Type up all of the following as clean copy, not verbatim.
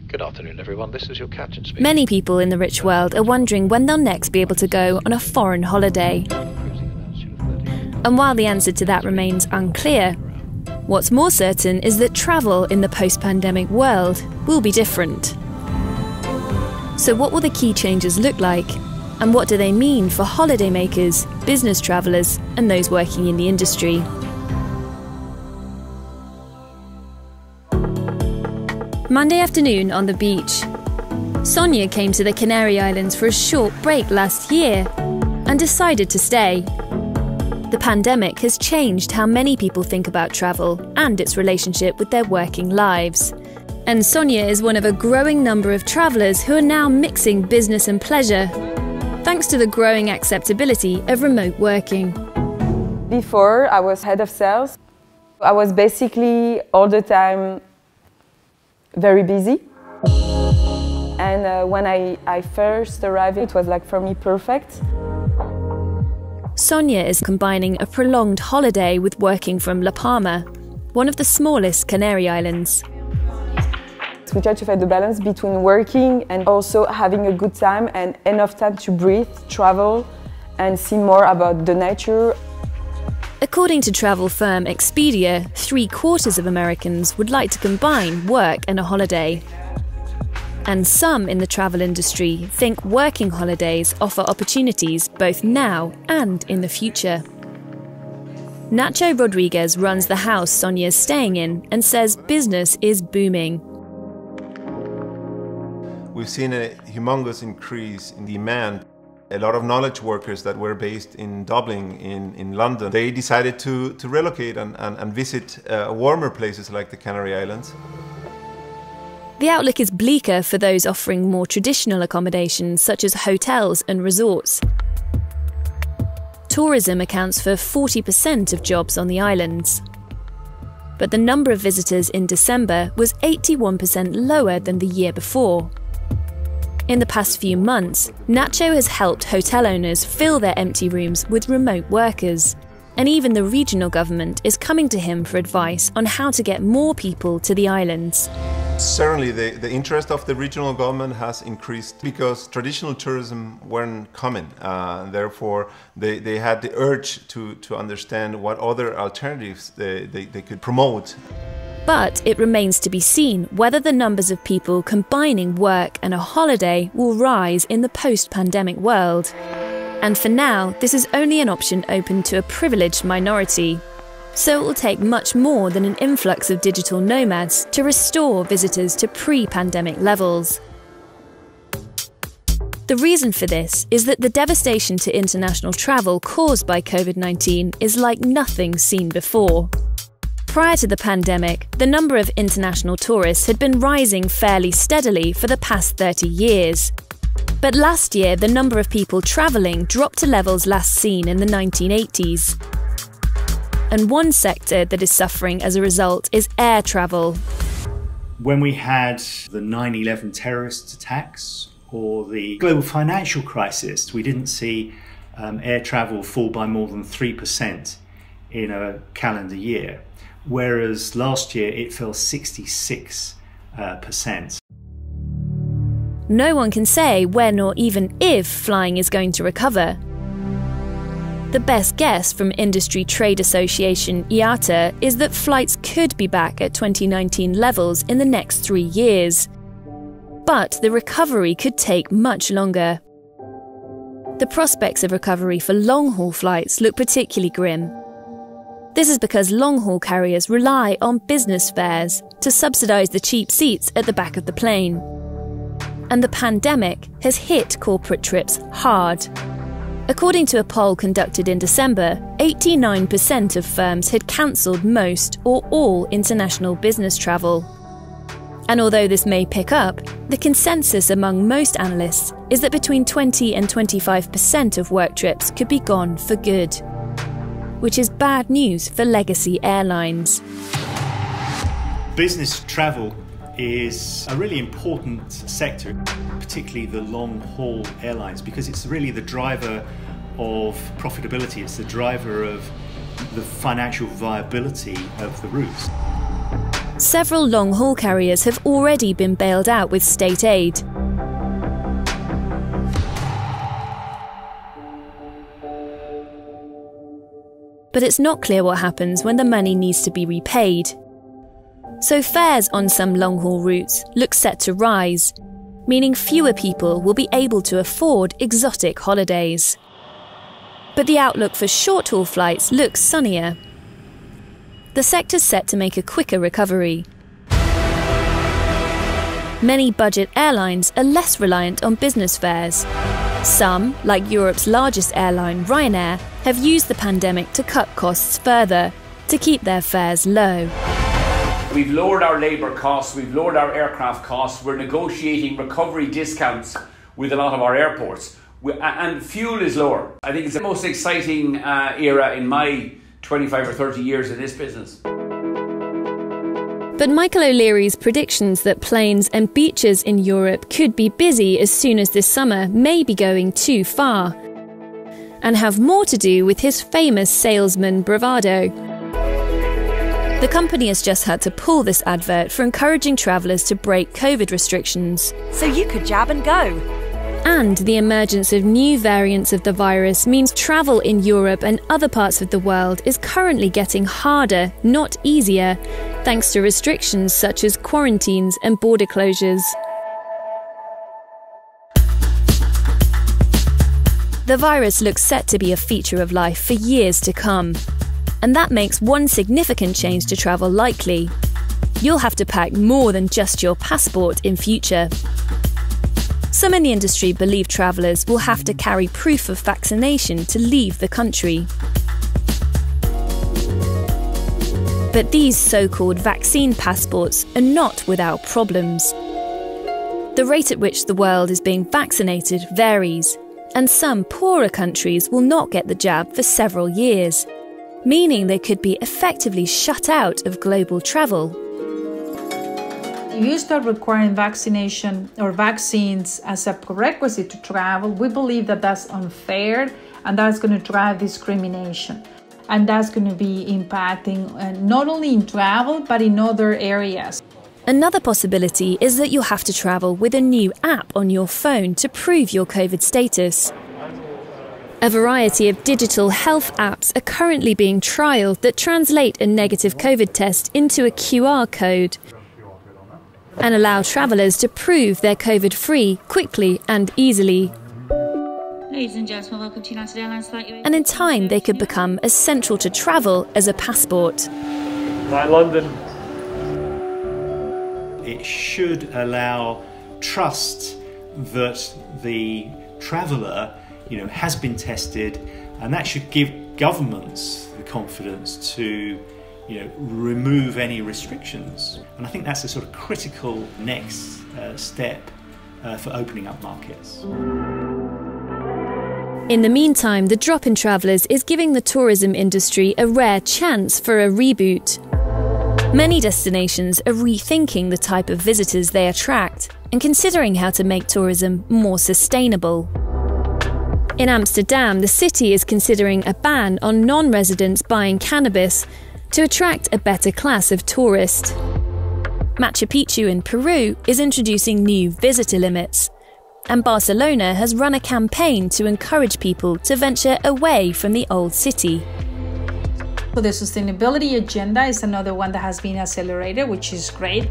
Good afternoon, everyone. This is your captain speaking. Many people in the rich world are wondering when they'll next be able to go on a foreign holiday. And while the answer to that remains unclear, what's more certain is that travel in the post-pandemic world will be different. So what will the key changes look like? And what do they mean for holidaymakers, business travellers, and those working in the industry? Monday afternoon on the beach. Sonia came to the Canary Islands for a short break last year and decided to stay. The pandemic has changed how many people think about travel and its relationship with their working lives. And Sonia is one of a growing number of travellers who are now mixing business and pleasure, thanks to the growing acceptability of remote working. Before, I was head of sales. I was basically all the time very busy. And when I first arrived, it was like for me perfect. Sonia is combining a prolonged holiday with working from La Palma, one of the smallest Canary Islands. We try to find the balance between working and also having a good time and enough time to breathe, travel, and see more about the nature. According to travel firm Expedia, 3/4 of Americans would like to combine work and a holiday. And some in the travel industry think working holidays offer opportunities both now and in the future. Nacho Rodriguez runs the house Sonia's staying in and says business is booming. We've seen a humongous increase in demand. A lot of knowledge workers that were based in Dublin, in London, they decided to relocate and visit warmer places like the Canary Islands. The outlook is bleaker for those offering more traditional accommodations such as hotels and resorts. Tourism accounts for 40% of jobs on the islands. But the number of visitors in December was 81% lower than the year before. In the past few months, Nacho has helped hotel owners fill their empty rooms with remote workers. And even the regional government is coming to him for advice on how to get more people to the islands. Certainly the interest of the regional government has increased because traditional tourism weren't coming. Therefore, they had the urge to understand what other alternatives they could promote. But it remains to be seen whether the numbers of people combining work and a holiday will rise in the post-pandemic world. And for now, this is only an option open to a privileged minority. So it will take much more than an influx of digital nomads to restore visitors to pre-pandemic levels. The reason for this is that the devastation to international travel caused by COVID-19 is like nothing seen before. Prior to the pandemic, the number of international tourists had been rising fairly steadily for the past 30 years. But last year, the number of people travelling dropped to levels last seen in the 1980s. And one sector that is suffering as a result is air travel. When we had the 9/11 terrorist attacks or the global financial crisis, we didn't see air travel fall by more than 3% in a calendar year. Whereas last year it fell 66%. No one can say when or even if flying is going to recover. The best guess from industry trade association IATA is that flights could be back at 2019 levels in the next 3 years. But the recovery could take much longer. The prospects of recovery for long-haul flights look particularly grim. This is because long-haul carriers rely on business fares to subsidise the cheap seats at the back of the plane. And the pandemic has hit corporate trips hard. According to a poll conducted in December, 89% of firms had cancelled most or all international business travel. And although this may pick up, the consensus among most analysts is that between 20 and 25% of work trips could be gone for good, which is bad news for legacy airlines. Business travel is a really important sector, particularly the long-haul airlines, because it's really the driver of profitability. It's the driver of the financial viability of the routes. Several long-haul carriers have already been bailed out with state aid. But it's not clear what happens when the money needs to be repaid. So fares on some long-haul routes look set to rise, meaning fewer people will be able to afford exotic holidays. But the outlook for short-haul flights looks sunnier. The sector's set to make a quicker recovery. Many budget airlines are less reliant on business fares. Some, like Europe's largest airline, Ryanair, have used the pandemic to cut costs further, to keep their fares low. We've lowered our labour costs, we've lowered our aircraft costs, we're negotiating recovery discounts with a lot of our airports. And fuel is lower. I think it's the most exciting era in my 25 or 30 years in this business. But Michael O'Leary's predictions that planes and beaches in Europe could be busy as soon as this summer may be going too far, and have more to do with his famous salesman bravado. The company has just had to pull this advert for encouraging travellers to break COVID restrictions. So you could jab and go. And the emergence of new variants of the virus means travel in Europe and other parts of the world is currently getting harder, not easier, thanks to restrictions such as quarantines and border closures. The virus looks set to be a feature of life for years to come. And that makes one significant change to travel likely. You'll have to pack more than just your passport in future. Some in the industry believe travellers will have to carry proof of vaccination to leave the country. But these so-called vaccine passports are not without problems. The rate at which the world is being vaccinated varies, and some poorer countries will not get the jab for several years, meaning they could be effectively shut out of global travel. If you start requiring vaccination or vaccines as a prerequisite to travel, we believe that that's unfair and that's going to drive discrimination. And that's going to be impacting not only in travel, but in other areas. Another possibility is that you'll have to travel with a new app on your phone to prove your COVID status. A variety of digital health apps are currently being trialled that translate a negative COVID test into a QR code and allow travellers to prove they're COVID-free quickly and easily. Ladies and gentlemen, welcome to United Airlines Flight. And in time, they could become as central to travel as a passport. Like London. It should allow trust that the traveller, has been tested, and that should give governments the confidence to, remove any restrictions. And I think that's a sort of critical next step for opening up markets. In the meantime, the drop in travellers is giving the tourism industry a rare chance for a reboot. Many destinations are rethinking the type of visitors they attract and considering how to make tourism more sustainable. In Amsterdam, the city is considering a ban on non-residents buying cannabis to attract a better class of tourist. Machu Picchu in Peru is introducing new visitor limits, and Barcelona has run a campaign to encourage people to venture away from the old city. So the sustainability agenda is another one that has been accelerated, which is great.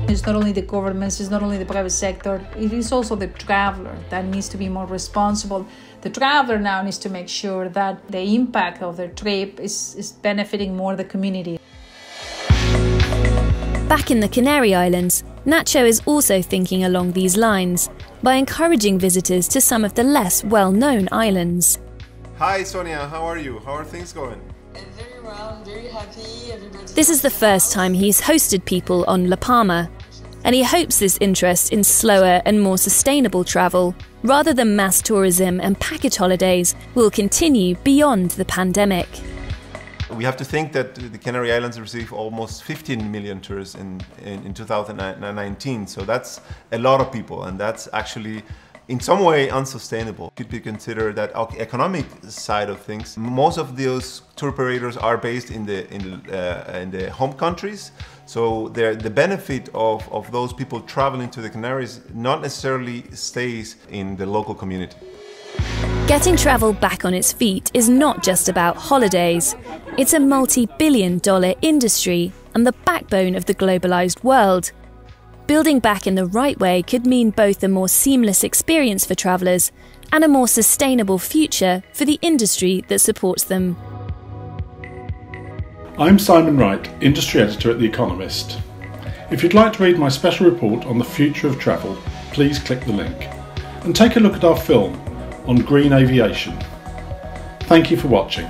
It's not only the governments, it's not only the private sector, it is also the traveler that needs to be more responsible. The traveler now needs to make sure that the impact of their trip is benefiting more the community. Back in the Canary Islands, Nacho is also thinking along these lines by encouraging visitors to some of the less well-known islands. Hi Sonia, how are you? How are things going? Very well, I'm very happy. Everybody's This is the first time he's hosted people on La Palma, and he hopes this interest in slower and more sustainable travel, rather than mass tourism and package holidays, will continue beyond the pandemic. We have to think that the Canary Islands receive almost 15 million tourists in 2019, so that's a lot of people, and that's actually in some way unsustainable. Could be considered that economic side of things. Most of those tour operators are based in the home countries, So the benefit of those people traveling to the Canaries not necessarily stays in the local community. Getting travel back on its feet is not just about holidays. It's a multi-billion-dollar industry and the backbone of the globalised world. Building back in the right way could mean both a more seamless experience for travellers and a more sustainable future for the industry that supports them. I'm Simon Wright, Industry Editor at The Economist. If you'd like to read my special report on the future of travel, please click the link and take a look at our film on green aviation. Thank you for watching.